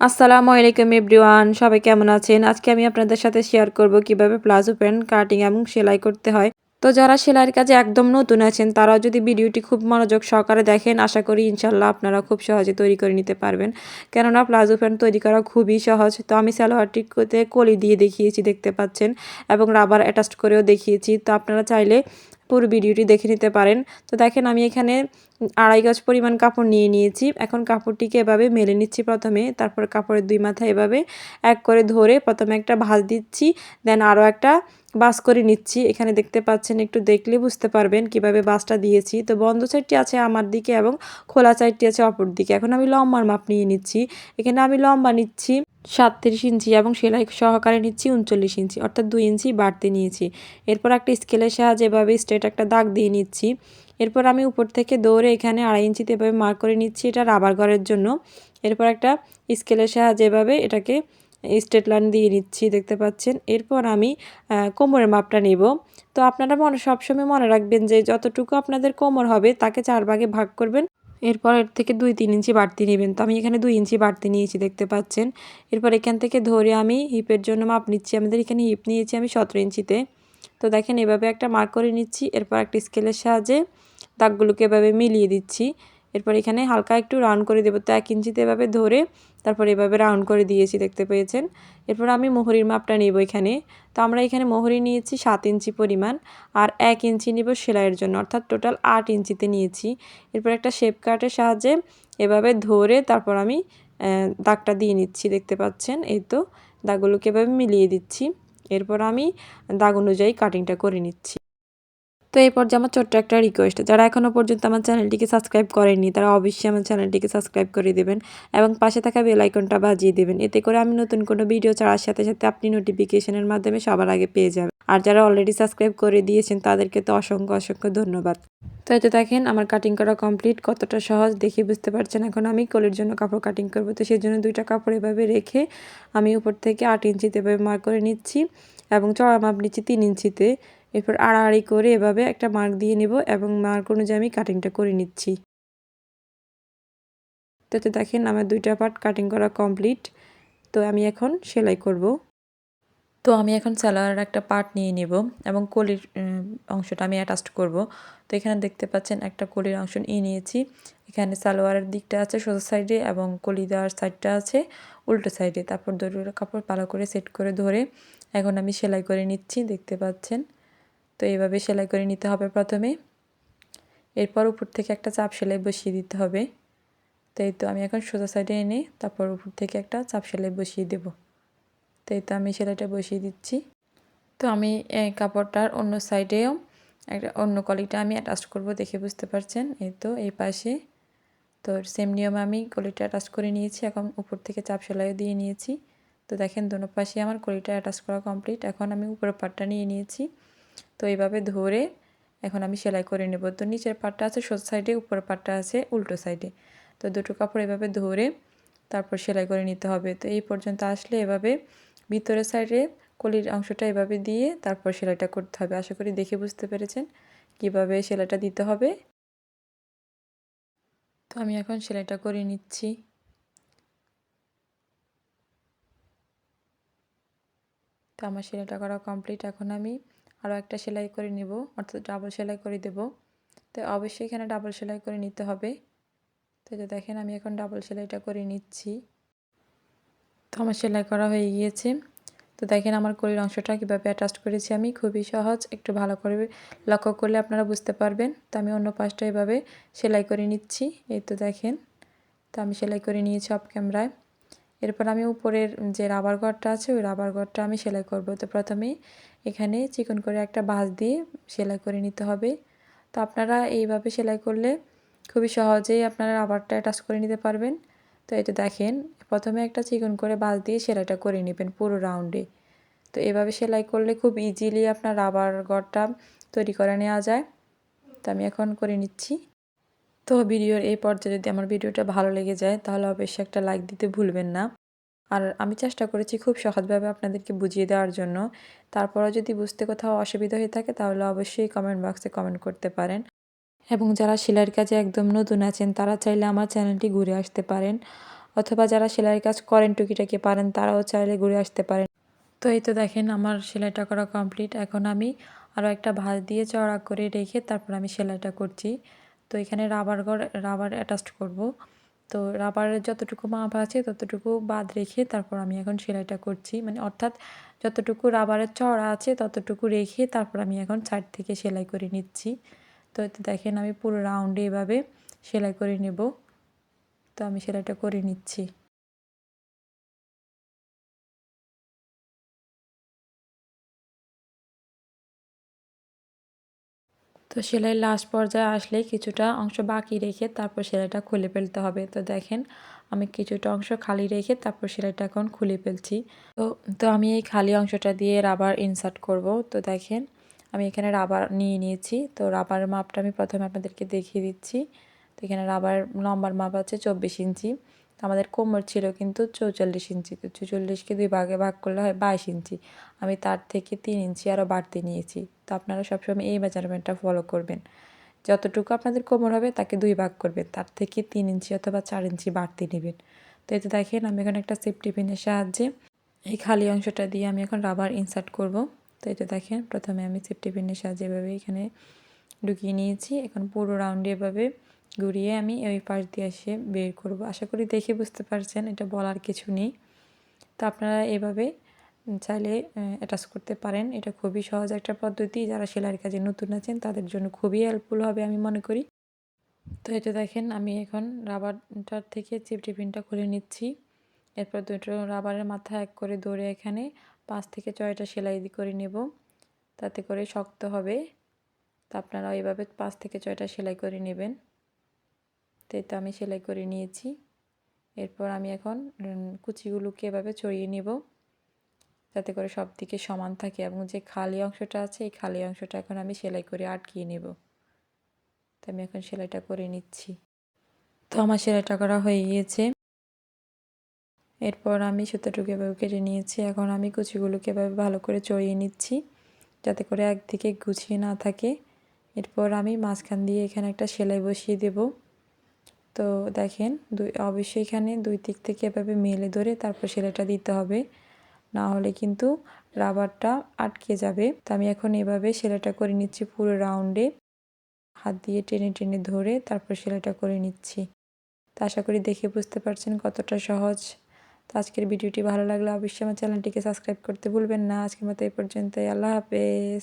আসসালামু আলাইকুম এভরিওয়ান, সবাই কেমন আছেন? আজকে আমি আপনাদের সাথে শেয়ার করব কিভাবে প্লাজো প্যান্ট কাটিং এবং সেলাই করতে হয়। তো যারা সেলাইয়ের কাজে একদম নতুন আছেন তারাও যদি ভিডিওটি খুব মনোযোগ সহকারে দেখেন, আশা করি ইনশাল্লাহ আপনারা খুব সহজে তৈরি করে নিতে পারবেন। কেননা প্লাজো প্যান্ট তৈরি করা খুবই সহজ। তো আমি সালোয়ারটিতে কলি দিয়ে দেখিয়েছি, দেখতে পাচ্ছেন, এবং রাবার অ্যাটাচ করেও দেখিয়েছি। তো আপনারা চাইলে পুরো ভিডিওটি দেখে নিতে পারেন। তো দেখেন, আমি এখানে 2.5 গজ পরিমাণ কাপড় নিয়ে নিয়েছি। এখন কাপড়টিকে এভাবে মেলে নিচ্ছি প্রথমে, তারপর কাপড়ের দুই মাথায় এভাবে এক করে ধরে প্রথমে একটা ভাঁজ দিচ্ছি, দেন আরও একটা বাস করে নিচ্ছি। এখানে দেখতে পাচ্ছেন, একটু দেখলে বুঝতে পারবেন কিভাবে বাসটা দিয়েছি। তো বন্ধ সাইডটি আছে আমার দিকে এবং খোলা সাইডটি আছে অপর দিকে। এখন আমি লম্বার মাপ নিয়ে নিচ্ছি। এখানে আমি লম্বা নিচ্ছি 37 ইঞ্চি এবং সেলাই সহকারে নিচ্ছি 39 ইঞ্চি, অর্থাৎ 2 ইঞ্চি বাড়তি নিয়েছি। এরপর একটা স্কেলের সাহায্যে এভাবে স্ট্রেট একটা দাগ দিয়ে নিচ্ছি। এরপর আমি উপর থেকে দৌড়ে এখানে 2.5 ইঞ্চিতে এভাবে মার্ক করে নিচ্ছি, এটা রাবার ঘরের জন্য। এরপর একটা স্কেলের সাহায্যে এভাবে এটাকে স্ট্রেট লাইন দিয়ে নিচ্ছি, দেখতে পাচ্ছেন। এরপর আমি কোমরের মাপটা নেব। তো আপনারা সবসময় মনে রাখবেন যে যতটুকু আপনাদের কোমর হবে তাকে 4 ভাগে ভাগ করবেন। এরপর এর থেকে 2-3 ইঞ্চি বাড়তি নেবেন। তো আমি এখানে 2 ইঞ্চি বাড়তি নিয়েছি, দেখতে পাচ্ছেন। এরপর এখান থেকে ধরে আমি হিপের জন্য মাপ নিচ্ছি। আমাদের এখানে হিপ নিয়েছি আমি 17 ইঞ্চিতে। তো দেখেন, এভাবে একটা মার্ক করে নিচ্ছি। এরপর একটা স্কেলের সাহায্যে দাগগুলোকে এভাবে মিলিয়ে দিচ্ছি। এরপর এখানে হালকা একটু রাউন্ড করে দেবো। তো 1 ইঞ্চিতে এভাবে ধরে তারপর এভাবে রাউন্ড করে দিয়েছি, দেখতে পেয়েছেন। এরপর আমি মোহরির মাপটা নেব এখানে। তো আমরা এখানে মোহরি নিয়েছি 7 ইঞ্চি পরিমাণ, আর 1 ইঞ্চি নিব সেলাইয়ের জন্য, অর্থাৎ টোটাল 8 ইঞ্চিতে নিয়েছি। এরপর একটা শেপ কাটের সাহায্যে এভাবে ধরে তারপর আমি দাগটা দিয়ে নিচ্ছি, দেখতে পাচ্ছেন। এই তো দাগগুলোকে এভাবে মিলিয়ে দিচ্ছি। এরপর আমি দাগ অনুযায়ী কাটিংটা করে নিচ্ছি। তো এই পর্যায়ে আমার ছোট্ট একটা রিকোয়েস্ট, যারা এখনও পর্যন্ত আমার চ্যানেলটিকে সাবস্ক্রাইব করেননি তারা অবশ্যই আমার চ্যানেলটিকে সাবস্ক্রাইব করে দেবেন এবং পাশে থাকা বেল আইকনটা বাজিয়ে দেবেন। এতে করে আমি নতুন কোনো ভিডিও ছাড়ার সাথে সাথে আপনি নোটিফিকেশনের মাধ্যমে সবার আগে পেয়ে যাবেন। আর যারা অলরেডি সাবস্ক্রাইব করে দিয়েছেন তাদেরকে তো অসংখ্য অসংখ্য ধন্যবাদ। তো এতে দেখেন আমার কাটিং করা কমপ্লিট, কতটা সহজ দেখে বুঝতে পারছেন। এখন আমি কোলের জন্য কাপড় কাটিং করব। তো সেই জন্য 2টা কাপড় এভাবে রেখে আমি উপর থেকে 8 ইঞ্চিতে এভাবে মার্ক করে নিচ্ছি এবং চড়া মাপ নিচ্ছি 3 ইঞ্চিতে। এরপর আড়াআড়ি করে এভাবে একটা মার্ক দিয়ে নেব এবং মার্ক অনুযায়ী আমি কাটিংটা করে নিচ্ছি। তো দেখেন আমার 2টা পার্ট কাটিং করা কমপ্লিট। তো আমি এখন সেলাই করব। তো আমি এখন সালোয়ারের একটা পার্ট নিয়ে নেব এবং কলির অংশটা আমি অ্যাটাচ করব। তো এখানে দেখতে পাচ্ছেন একটা কলির অংশ নিয়ে নিয়েছি। এখানে সালোয়ারের দিকটা আছে সোজা সাইডে এবং কলি দেওয়ার সাইডটা আছে উল্টো সাইডে। তারপর দুটো কাপড় ভালো করে সেট করে ধরে এখন আমি সেলাই করে নিচ্ছি, দেখতে পাচ্ছেন। তো এইভাবে সেলাই করে নিতে হবে প্রথমে। এরপর উপর থেকে একটা চাপ সেলাই বসিয়ে দিতে হবে। তো এই তো আমি এখন সোজা সাইডে এনে তারপর উপর থেকে একটা চাপ সেলাই বসিয়ে দেব। তো এই তো আমি সেলাইটা বসিয়ে দিচ্ছি। তো আমি এই কাপড়টার অন্য সাইডেও একটা অন্য কলিটা আমি অ্যাটাচ করব, দেখে বুঝতে পারছেন। এই তো এই পাশে তো সেম নিয়মে আমি কলিটা অ্যাটাচ করে নিয়েছি। এখন উপর থেকে চাপ সেলাইও দিয়ে নিয়েছি। তো দেখেন দোনো পাশে আমার কলিটা অ্যাটাচ করা কমপ্লিট। এখন আমি উপরের পাটটা নিয়ে নিয়েছি। তো এইভাবে ধরে এখন আমি সেলাই করে নেব। তো নিচের পাটটা আছে সোজা সাইডে, উপরের পাটটা আছে উল্টো সাইডে। তো দুটো কাপড় এভাবে ধরে তারপর সেলাই করে নিতে হবে। তো এই পর্যন্ত আসলে এভাবে ভিতরের সাইডে কলির অংশটা এভাবে দিয়ে তারপর সেলাইটা করতে হবে। আশা করি দেখে বুঝতে পেরেছেন কিভাবে সেলাইটা দিতে হবে। তো আমি এখন সেলাইটা করে নিচ্ছি। তো আমার সেলাইটা করা কমপ্লিট। এখন আমি আরও একটা সেলাই করে নেব, অর্থাৎ ডাবল সেলাই করে দেব। তো অবশ্যই এখানে ডাবল সেলাই করে নিতে হবে। তো যে দেখেন আমি এখন ডাবল সেলাইটা করে নিচ্ছি। তো আমার সেলাই করা হয়ে গিয়েছে। তো দেখেন আমার কলির অংশটা কীভাবে অ্যাটাচ করেছি আমি, খুবই সহজ। একটু ভালো করে লক্ষ্য করলে আপনারা বুঝতে পারবেন। তো আমি অন্য পাশটা এভাবে সেলাই করে নিচ্ছি। এই তো দেখেন, তো আমি সেলাই করে নিয়েছি অফ ক্যামেরায়। এরপর আমি উপরের যে রাবার ঘরটা আছে ওই রাবার ঘরটা আমি সেলাই করব। তো প্রথমে এখানে চিকন করে একটা ভাঁজ দিয়ে সেলাই করে নিতে হবে। তো আপনারা এইভাবে সেলাই করলে খুবই সহজেই আপনারা রাবারটা অ্যাটাচ করে নিতে পারবেন। তো এটা দেখেন, প্রথমে একটা চিকন করে ভাঁজ দিয়ে সেলাইটা করে নেবেন পুরো রাউন্ডে। তো এভাবে সেলাই করলে খুব ইজিলি আপনার রাবার ঘরটা তৈরি করে নেওয়া যায়। তো আমি এখন করে নিচ্ছি। তো ভিডিওর এই পর্যায়ে যদি আমার ভিডিওটা ভালো লেগে যায় তাহলে অবশ্যই একটা লাইক দিতে ভুলবেন না। আর আমি চেষ্টা করেছি খুব সহজভাবে আপনাদেরকে বুঝিয়ে দেওয়ার জন্য। তারপরেও যদি বুঝতে কোথাও অসুবিধা হয়ে থাকে তাহলে অবশ্যই কমেন্ট বক্সে কমেন্ট করতে পারেন। এবং যারা সেলাইয়ের কাজে একদম নতুন আছেন তারা চাইলে আমার চ্যানেলটি ঘুরে আসতে পারেন। অথবা যারা সেলাইয়ের কাজ করেন টুকিটাকি পারেন তারাও চাইলে ঘুরে আসতে পারেন। তো এই তো দেখেন আমার সেলাইটা করা কমপ্লিট। এখন আমি আরও একটা ভাঁজ দিয়ে চওড়া করে রেখে তারপর আমি সেলাইটা করছি। তো এখানে রাবার অ্যাটাচ করব। তো রাবারের যতটুকু মাপ আছে ততটুকু বাদ রেখে তারপর আমি এখন সেলাইটা করছি, মানে অর্থাৎ যতটুকু রাবারের চওড়া আছে ততটুকু রেখে তারপর আমি এখন সাইড থেকে সেলাই করে নিচ্ছি। তো এতে দেখেন আমি পুরো রাউন্ডে এভাবে সেলাই করে নেব। তো আমি সেলাইটা করে নিচ্ছি। তো সেলাইয়ের লাস্ট পর্যায়ে আসলে কিছুটা অংশ বাকি রেখে তারপর সেলাইটা খুলে ফেলতে হবে। তো দেখেন আমি কিছুটা অংশ খালি রেখে তারপর সেলাইটা এখন খুলে ফেলছি। তো তো আমি এই খালি অংশটা দিয়ে রাবার ইনসার্ট করব। তো দেখেন আমি এখানে রাবার নিয়ে নিয়েছি। তো রাবারের মাপটা আমি প্রথমে আপনাদেরকে দেখিয়ে দিচ্ছি। তো এখানে রাবার লম্বার মাপ আছে 24 ইঞ্চি। তো আমাদের কোমর ছিল কিন্তু 44 ইঞ্চি। তো 44কে 2 ভাগে ভাগ করলে হয় 22 ইঞ্চি। আমি তার থেকে 3 ইঞ্চি আরও বাড়তি নিয়েছি। তো আপনারা সবসময় এই মেজারমেন্টটা ফলো করবেন। যতটুকু আপনাদের কোমর হবে তাকে 2 ভাগ করবেন, তার থেকে 3 ইঞ্চি অথবা 4 ইঞ্চি বাড়তি নেবেন। তো এতে দেখেন আমি এখানে একটা সেফটি পিনের সাহায্যে এই খালি অংশটা দিয়ে আমি এখন রাবার ইনসার্ট করব। তো এটা দেখেন প্রথমে আমি সেফটি পিনের সাহায্যে এভাবে এখানে ঢুকিয়ে নিয়েছি। এখন পুরো রাউন্ডে এভাবে ঘুরিয়ে আমি ওই পাশ দিয়ে এসে বের করব। আশা করি দেখে বুঝতে পারছেন, এটা বলার কিছু নেই। তো আপনারা এভাবে চাইলে অ্যাটাচ করতে পারেন। এটা খুবই সহজ একটা পদ্ধতি, যারা সেলাইয়ের কাজে নতুন আছেন তাদের জন্য খুবই হেল্পফুল হবে আমি মনে করি। তো এটা দেখেন আমি এখন রাবারটার থেকে সেফটি পিনটা খুলে নিচ্ছি। এরপর দুটো রাবারের মাথা এক করে ধরে এখানে 5 থেকে 6টা সেলাই করে নেব, তাতে করে শক্ত হবে। তো আপনারা এইভাবে 5 থেকে 6টা সেলাই করে নেবেন। তো এটা আমি সেলাই করে নিয়েছি। এরপর আমি এখন কুচিগুলোকে এভাবে ছড়িয়ে নেব, যাতে করে সব দিকে সমান থাকে এবং যে খালি অংশটা আছে এই খালি অংশটা এখন আমি সেলাই করে আটকিয়ে নেব। তো আমি এখন সেলাইটা করে নিচ্ছি। তো আমার সেলাইটা করা হয়ে গিয়েছে। এরপর আমি সুতোটুকু এভাবে কেটে নিয়েছি। এখন আমি কুচিগুলোকে এভাবে ভালো করে চড়িয়ে নিচ্ছি, যাতে করে একদিকে গুছিয়ে না থাকে। এরপর আমি মাঝখান দিয়ে এখানে একটা সেলাই বসিয়ে দেব। তো দেখেন অবশ্যই এখানে 2 দিক থেকে এভাবে মেলে ধরে তারপর সেলাইটা দিতে হবে, না হলে কিন্তু রাবারটা আটকে যাবে। তো আমি এখন এভাবে সেলাইটা করে নিচ্ছি পুরো রাউন্ডে, হাত দিয়ে টেনে টেনে ধরে তারপর সেলাইটা করে নিচ্ছি। তো আশা করি দেখে বুঝতে পারছেন কতটা সহজ। তো আজকের ভিডিওটি ভালো লাগলে অবশ্যই আমার চ্যানেলটিকে সাবস্ক্রাইব করতে ভুলবেন না। আজকের মতো এই পর্যন্তই। আল্লাহ হাফেজ।